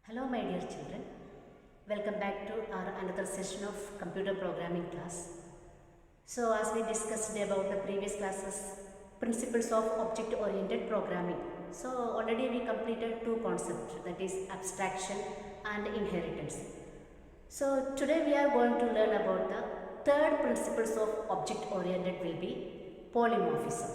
Hello my dear children, welcome back to our another session of computer programming class. So as we discussed about the previous classes, principles of object oriented programming. So already we completed two concepts, that is abstraction and inheritance. So today we are going to learn about the third principles of object oriented will be polymorphism.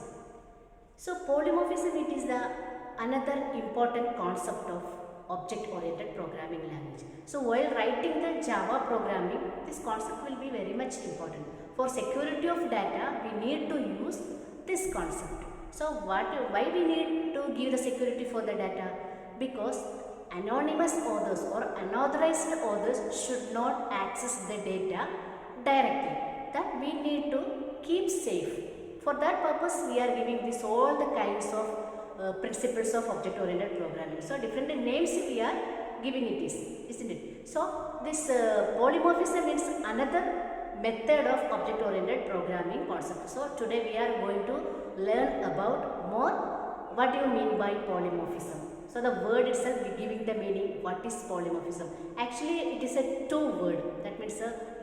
So polymorphism, it is the another important concept of object oriented programming language. So while writing the Java programming, this concept will be very much important. For security of data, we need to use this concept. So why we need to give the security for the data? Because anonymous authors or unauthorized authors should not access the data directly. That we need to keep safe. For that purpose, we are giving this all the kinds of principles of object oriented programming. So different names we are giving it is, isn't it? So this polymorphism is another method of object oriented programming concept. So today we are going to learn about more what do you mean by polymorphism. So the word itself we giving the meaning what is polymorphism. Actually it is a two word, that means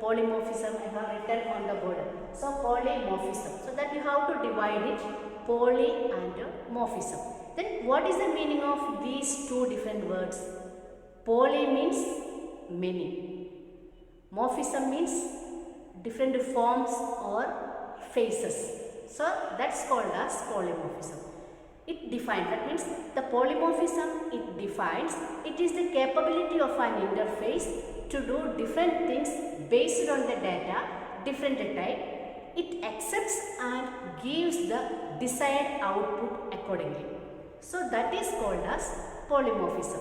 polymorphism I have written on the board. So polymorphism, so that you have to divide it, poly and morphism. Then what is the meaning of these two different words? Poly means many, morphism means different forms or phases. So that's called as polymorphism. It defines, that means the polymorphism it defines, it is the capability of an interface to do different things based on the data, different type. It accepts and gives the desired output accordingly. So that is called as polymorphism,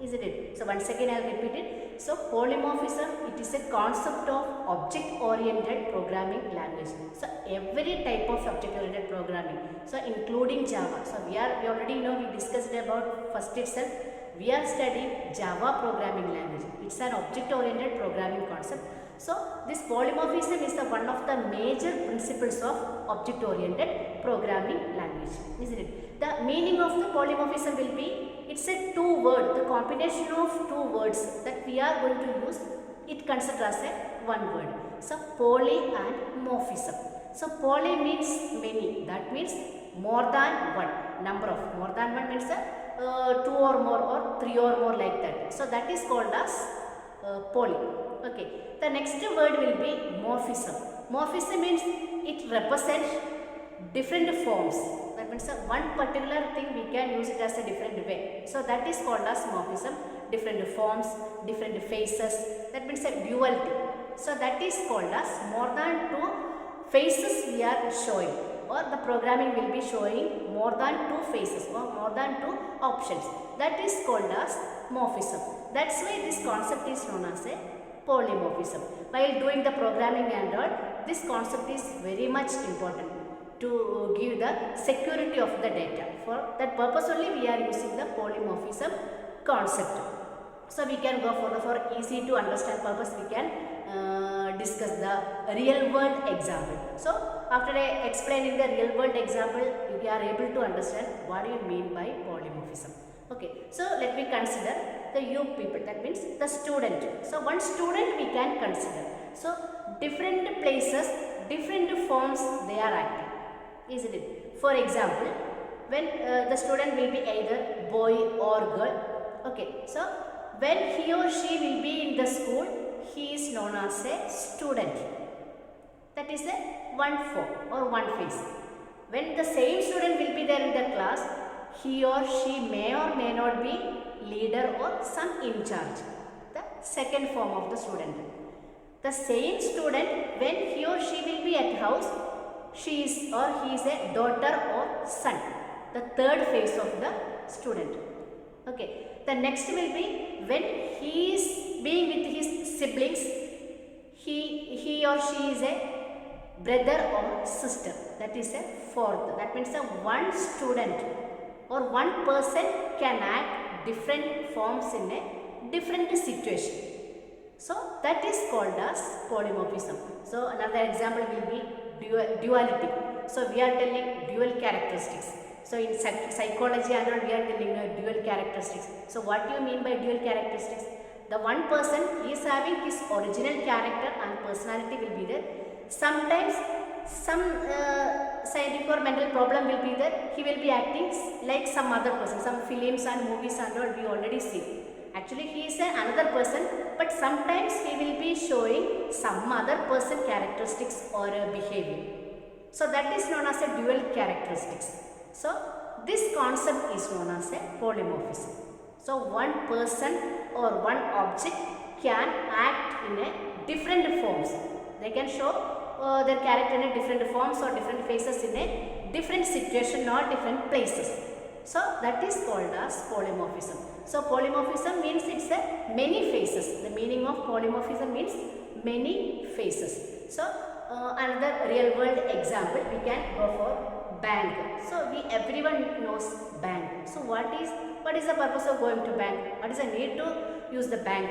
isn't it? So once again I will repeat it. So polymorphism, it is a concept of object oriented programming language. So every type of object oriented programming, so including Java. So we already know, we discussed about first itself, we are studying Java programming language. It's an object oriented programming concept. So this polymorphism is one of the major principles of object oriented programming language, isn't it? The meaning of the polymorphism will be, it's a two word, the combination of two words that we are going to use, it considered as a one word. So poly and morphism. So poly means many, that means more than one, number of, more than one means two or more or three or more like that. So that is called as poly. Okay. The next word will be morphism. Morphism means it represents different forms. That means one particular thing we can use it as a different way. So that is called as morphism. Different forms, different phases. That means a duality. So that is called as more than two phases we are showing, or the programming will be showing more than two phases or more than two options. That is called as morphism. That's why this concept is known as a polymorphism. While doing the programming and all, this concept is very much important to give the security of the data. For that purpose only we are using the polymorphism concept. So we can go for easy to understand purpose, we can discuss the real world example. So after explaining the real world example, you are able to understand what do you mean by polymorphism. Okay, so let me consider the you people, that means the student. So one student we can consider. So different places, different forms they are acting, isn't it? For example, when the student will be either boy or girl. Okay, so when he or she will be in the school, he is known as a student. That is a one form or one phase. When the same student will be there in the class, he or she may or may not be leader or some in charge, the second form of the student. The same student, when he or she will be at house, she is or he is a daughter or son, the third phase of the student. Okay. The next will be when he is being with his siblings, he or she is a brother or sister, that is a fourth. That means one student or one person can act different forms in a different situation. So that is called as polymorphism. So another example will be duality. So we are telling dual characteristics. So in psychology and all we are telling dual characteristics. So what do you mean by dual characteristics? The one person is having his original character and personality will be there. Sometimes some scientific or mental problem will be there. He will be acting like some other person. Some films and movies and all we already see. Actually he is another person, but sometimes he will be showing some other person characteristics or behavior. So that is known as a dual characteristics. So this concept is known as a polymorphism. So one person or one object can act in a different forms. They can show their character in a different forms or different faces in a different situation or different places. So that is called as polymorphism. So polymorphism means it's a many faces. The meaning of polymorphism means many faces. So another real world example we can go for bank. So everyone knows bank. So what is the purpose of going to bank? What is the need to use the bank?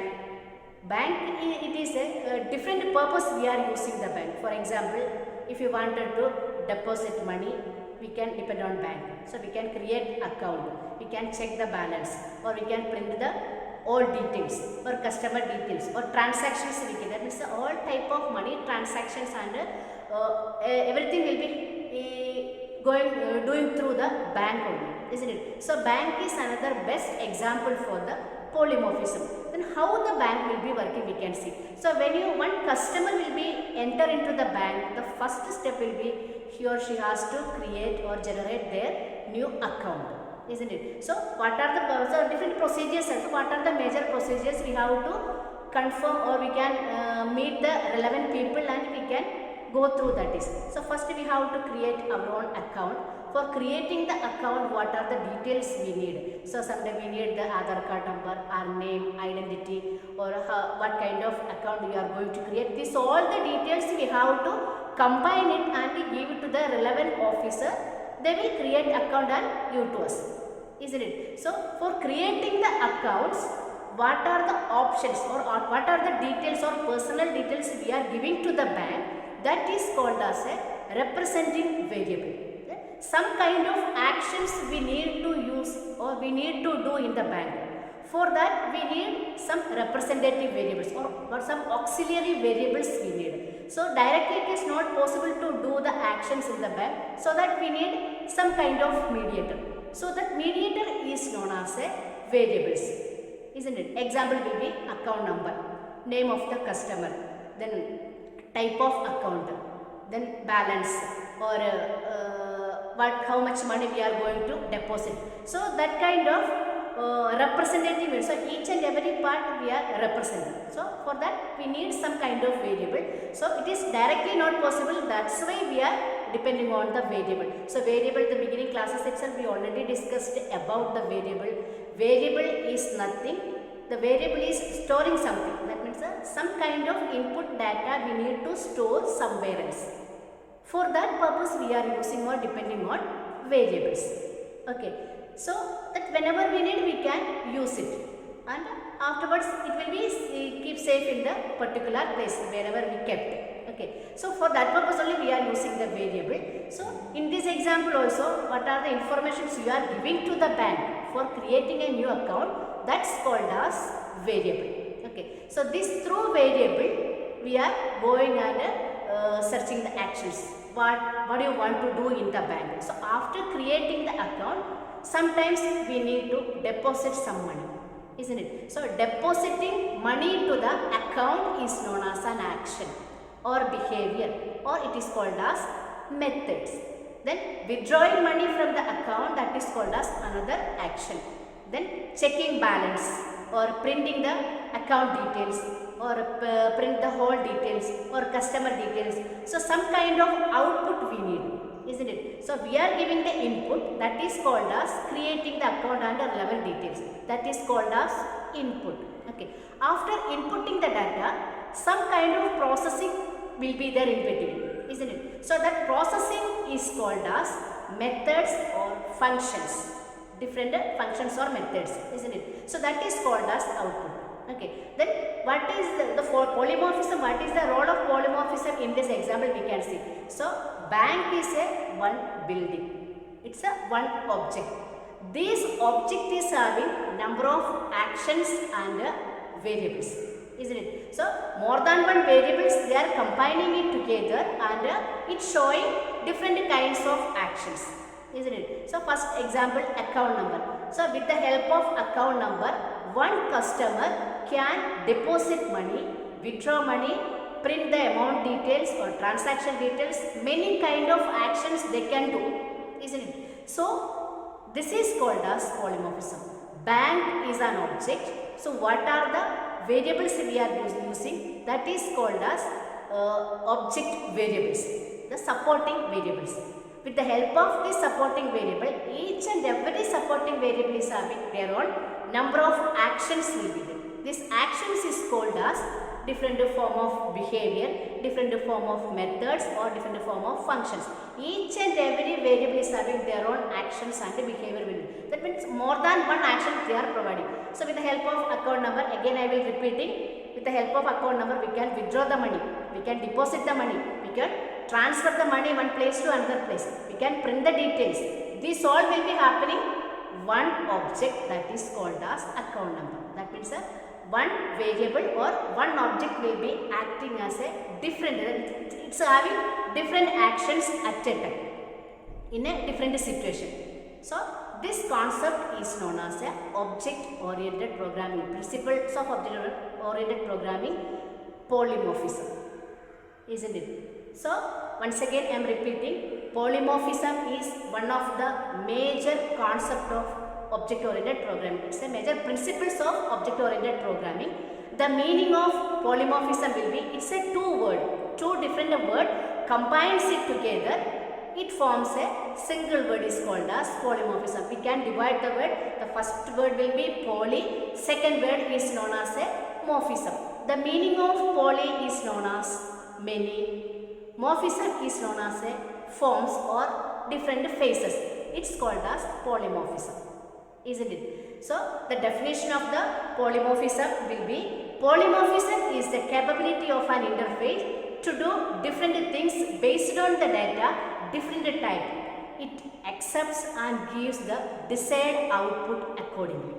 Bank, it is a different purpose we are using the bank. For example, if you wanted to deposit money, we can depend on bank. So we can create account, we can check the balance, or we can print the all details or customer details or transactions. That means all type of money transactions and everything will be doing through the bank only, isn't it? So bank is another best example for the polymorphism. Then how the bank will be working we can see. So when one customer will be enter into the bank, the first step will be he or she has to create or generate their new account, isn't it? So what are the different procedures? So what are the major procedures we have to confirm, or we can meet the relevant people and we can go through that is. So first we have to create our own account. For creating the account, what are the details we need? So sometimes we need the Aadhaar card number, our name, identity, or what kind of account we are going to create. This all the details we have to combine it and give it to the relevant officer. They will create account and give to us, isn't it? So for creating the accounts, what are the options or what are the details or personal details we are giving to the bank? That is called as a representing variable. Some kind of actions we need to use or we need to do in the bank. For that we need some representative variables or some auxiliary variables we need. So directly it is not possible to do the actions in the bank, so that we need some kind of mediator. So that mediator is known as a variables, isn't it? Example will be account number, name of the customer, then type of account, then balance, or how much money we are going to deposit. So that kind of representative, so each and every part we are representing. So for that we need some kind of variable. So it is directly not possible, that's why we are depending on the variable. So variable, the beginning classes itself we already discussed about the variable. Variable is nothing. The variable is storing something. That means some kind of input data we need to store somewhere else. For that purpose we are using or depending on variables. Okay. So that whenever we need we can use it, and afterwards it will be keep safe in the particular place wherever we kept. Okay. So for that purpose only we are using the variable. So in this example also, what are the informations you are giving to the bank for creating a new account? That's called as variable. Okay. So this through variable we are going and searching the actions. What do you want to do in the bank? So after creating the account, sometimes we need to deposit some money, isn't it? So depositing money to the account is known as an action or behavior, or it is called as methods. Then withdrawing money from the account, that is called as another action. Then checking balance or printing the account details, or print the whole details or customer details. So some kind of output we need, isn't it? So we are giving the input, that is called as creating the account and the relevant details. That is called as input. Okay. After inputting the data, some kind of processing will be there in between, isn't it? So that processing is called as methods or functions. Different functions or methods, isn't it? So that is called as output. Okay. Then what is the polymorphism? What is the role of polymorphism in this example we can see? So bank is a one building. It's a one object. This object is having number of actions and variables, isn't it? So more than one variables, they are combining it together and it's showing different kinds of actions, isn't it? So first example, account number. So with the help of account number, one customer can deposit money, withdraw money, print the amount details or transaction details, many kind of actions they can do, isn't it? So this is called as polymorphism. Bank is an object. So what are the variables we are using? That is called as object variables, the supporting variables. With the help of this supporting variable, each and every supporting variable is having their own number of actions will be there. This actions is called as different form of behavior, different form of methods or different form of functions. Each and every variable is having their own actions and behavior will be. That means more than one action they are providing. So with the help of account number, again I will repeating, with the help of account number we can withdraw the money, we can deposit the money, we can transfer the money one place to another place, we can print the details. This all will be happening one object, that is called as account number. That means one variable or one object will be acting as a different, it's having different actions at a time in a different situation. So this concept is known as a object oriented programming, principles of object oriented programming, polymorphism, isn't it? So once again I am repeating, polymorphism is one of the major concept of object oriented programming. It's a major principles of object oriented programming. The meaning of polymorphism will be, it's a two different word combines it together, it forms a single word is called as polymorphism. We can divide the word. The first word will be poly, second word is known as a morphism. The meaning of poly is known as many, morphism is known as a forms or different phases. It's called as polymorphism, isn't it? So the definition of the polymorphism will be, polymorphism is the capability of an interface to do different things based on the data, different type. It accepts and gives the desired output accordingly,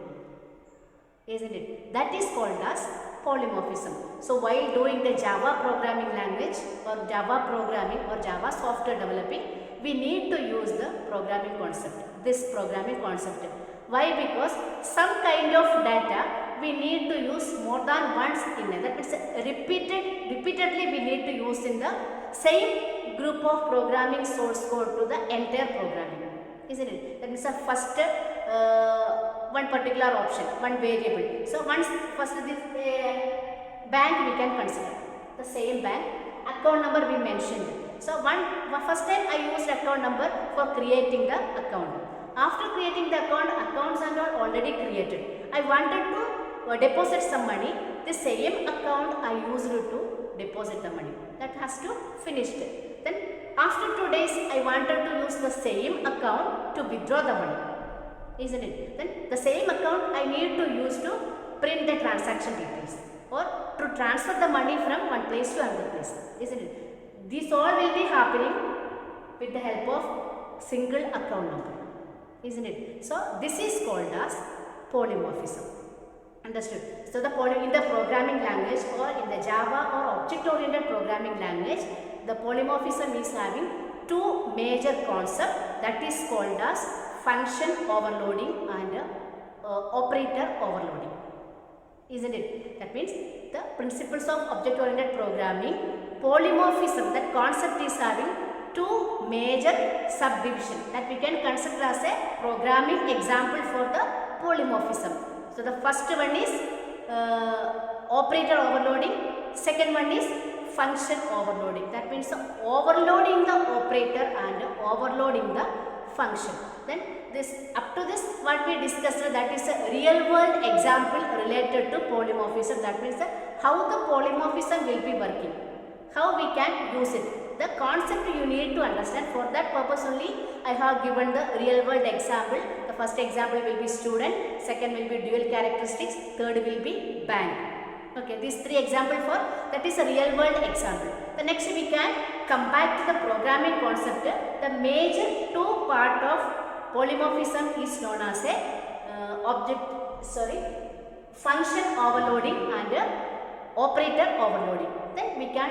isn't it? That is called as polymorphism. So while doing the Java programming language or Java programming or Java software developing, we need to use the programming concept, this programming concept. Why? Because some kind of data we need to use more than once in it. That means repeatedly we need to use in the same group of programming source code to the entire programming, isn't it? That means the first one particular option, one variable. So once first this bank we can consider the same bank, account number we mentioned. So first time I used account number for creating the account. After creating the account, accounts and all already created. I wanted to deposit some money. The same account I used to deposit the money. That has to finish it. Then after 2 days, I wanted to use the same account to withdraw the money, isn't it? Then the same account I need to use to print the transaction details or to transfer the money from one place to another place, isn't it? This all will be happening with the help of single account number, isn't it? So this is called as polymorphism. Understood? So in the programming language or in the Java or object oriented programming language, the polymorphism is having two major concepts, that is called as function overloading and operator overloading, isn't it? That means the principles of object oriented programming, polymorphism, that concept is having two major subdivisions that we can consider as a programming example for the polymorphism. So the first one is operator overloading, second one is function overloading. That means overloading the operator and overloading the function. Then this, up to this what we discussed, that is a real world example related to polymorphism. That means how the polymorphism will be working, how we can use it. The concept you need to understand. For that purpose only I have given the real world example. The first example will be student, second will be dual characteristics, third will be bank. Okay, these 3 example for that is a real world example. The next we can come back to the programming concept. The major 2 part of polymorphism is known as a function overloading and operator overloading. Then we can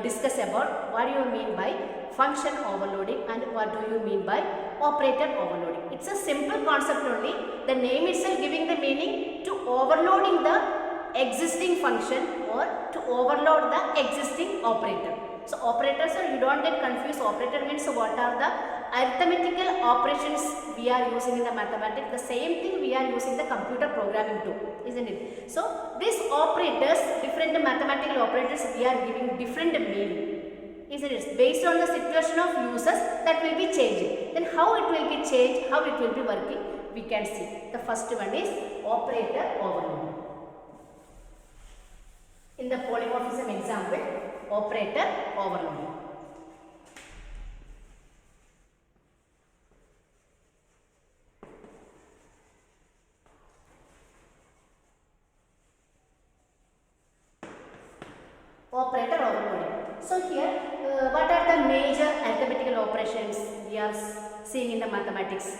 discuss about what do you mean by function overloading and what do you mean by operator overloading. It's a simple concept only. The name itself giving the meaning to overloading the existing function or to overload the existing operator. So operator, so you don't get confused. Operator means what are the arithmetical operations we are using in the mathematics. The same thing we are using the computer programming too, isn't it? So these operators, different mathematical operators, we are giving different meaning, isn't it? Based on the situation of users, that will be changing. Then how it will be changed, how it will be working, we can see. The first one is operator overloading. In the polymorphism example, operator overloading. Operator overloading. So here, what are the major arithmetical operations we are seeing in the mathematics?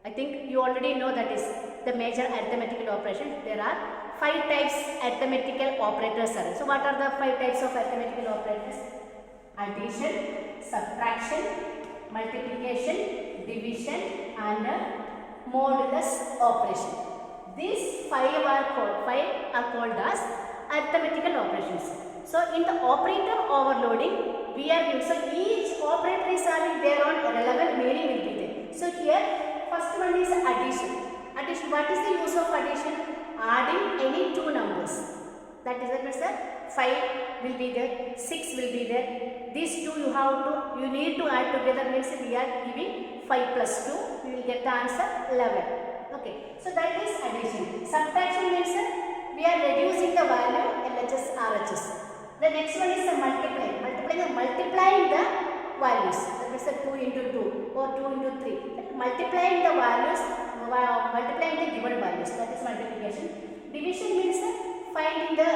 I think you already know that is the major arithmetical operation. There are 5 types arithmetical operators are. So what are the 5 types of arithmetical operators? Addition, subtraction, multiplication, division and modulus operation. These 5 are called as arithmetical operations. So in the operator overloading, we are using, so each operator is having their own relevant meaning will be there. So here first one is addition. Addition, what is the use of addition? Adding any 2 numbers. That is the means 5 will be there, 6 will be there. These 2 you need to add together, means we are giving 5 plus 2, we will get the answer 11. Okay, so that is addition. Subtraction means we are reducing the value LHS, RHS. The next one is the multiplying. Multiplying the values. That means 2 into 2 or 2 into 3. Multiplying the values, multiplying the given values. That is multiplication. Division means finding the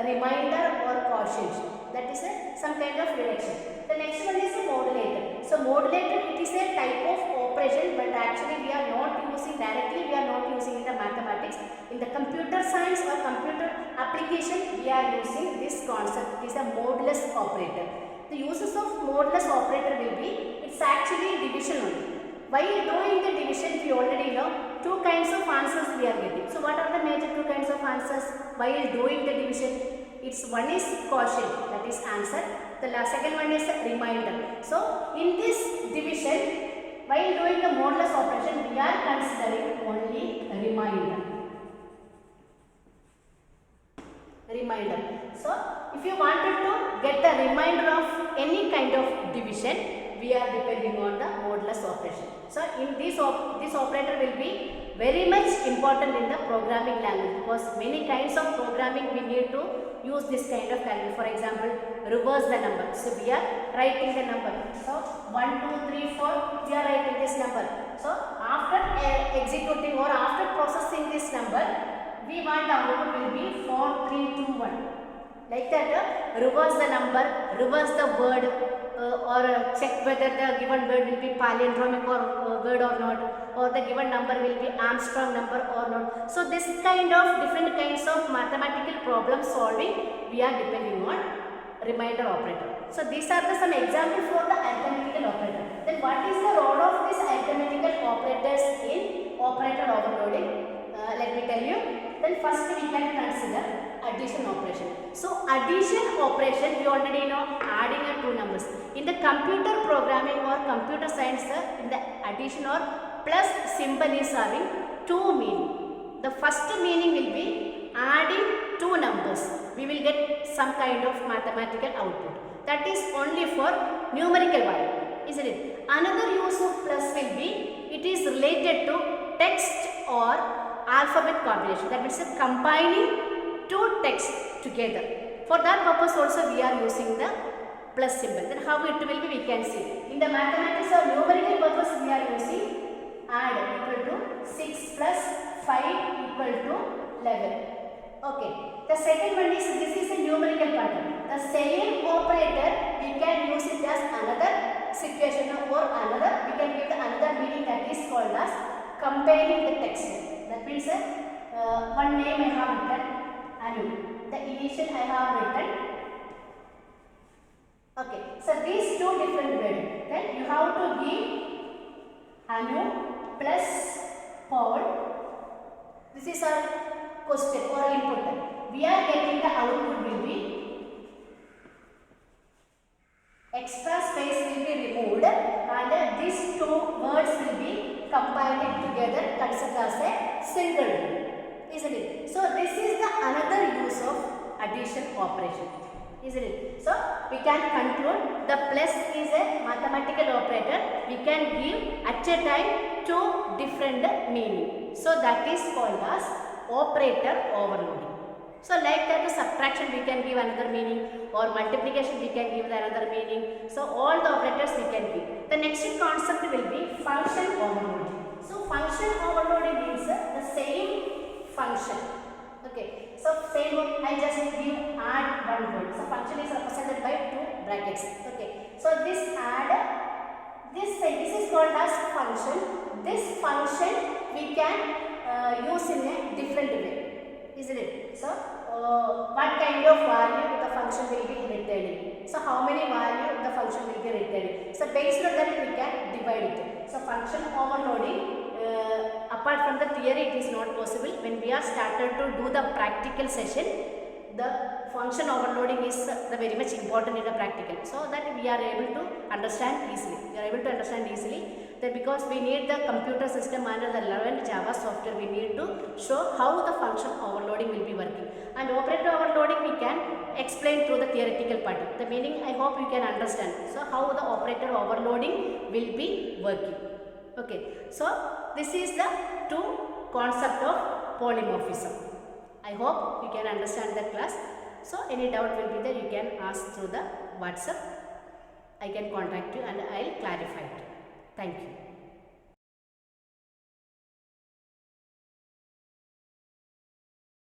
remainder or quotient. That is some kind of reduction. The next one is a modulator. So modulator, it is a type of operation, but actually we are not using directly, we are not using in the mathematics. In the computer science or computer application, we are using this concept. It is a modulus operator. The uses of modulus operator will be, it's actually division only. While doing the division, we already know 2 kinds of answers we are getting. So what are the major 2 kinds of answers while doing the division? It's one is quotient, that is answer. The second one is remainder. So in this division, while doing the modulus operation, we are considering only remainder. So if you wanted to get the remainder of any kind of division, we are depending on the modulus operation. So in this operator will be very much important in the programming language, because many kinds of programming we need to use this kind of calculation. For example, reverse the number. So we are writing the number. So 1, 2, 3, 4, we are writing this number. So after executing or after processing this number, we want the output will be 4, 3, 2, 1. Like that, reverse the number, reverse the word, or check whether the given word will be palindromic or word or not, or the given number will be Armstrong number or not. So this kind of different kinds of mathematical problem solving, we are depending on remainder operator. So these are some examples for the arithmetical operator. Then what is the role of these arithmetical operators in operator overloading? Let me tell you. Then first we can consider addition operation. So addition operation, we already know adding 2 numbers. In the computer programming or computer science, in the addition or plus symbol is having 2 meaning. The first meaning will be adding 2 numbers. We will get some kind of mathematical output. That is only for numerical value, isn't it? Another use of plus will be, it is related to text or alphabet combination. That means combining 2 texts together. For that purpose also we are using the plus symbol. Then how it will be, we can see. In the mathematics or numerical purpose we are using add equal to 6 plus 5 equal to 11. Okay. The second one is, this is a numerical pattern. The same operator we can use it as another situation or another, we can give the another meaning, that is called as comparing the text. That means one name I have written Anu. The initial I have written. Okay. So these two different words. Then you have to give Anu plus Paul. This is our question or input. We are getting the output will be extra space will be removed and these two words will be combined together, considered as a single word, isn't it? So this is the another use of addition operation, isn't it? So we can conclude the plus is a mathematical operator. We can give at a time two different meaning. So that is called as operator overloading. So like that, the subtraction we can give another meaning, or multiplication we can give another meaning. So all the operators we can give. The next concept will be function overloading. So function overloading means the same function. Okay. So same, I just give add one word. So function is represented by two brackets. Okay. So this add, this is called as function. This function we can use in a different way, isn't it? So what kind of value the function will be returning? So how many value the function will be returning? So based on that we can divide it. So function overloading, apart from the theory, it is not possible. When we are started to do the practical session, the function overloading is very much important in the practical, so that we are able to understand easily. We are able to understand easily that because we need the computer system and the relevant Java software, we need to show how the function overloading will be working. And operator overloading we can explain through the theoretical part. The meaning I hope you can understand. So how the operator overloading will be working. Okay. So this is the two concept of polymorphism. I hope you can understand the class. So any doubt will be there, you can ask through the WhatsApp. I can contact you and I will clarify it. Thank you.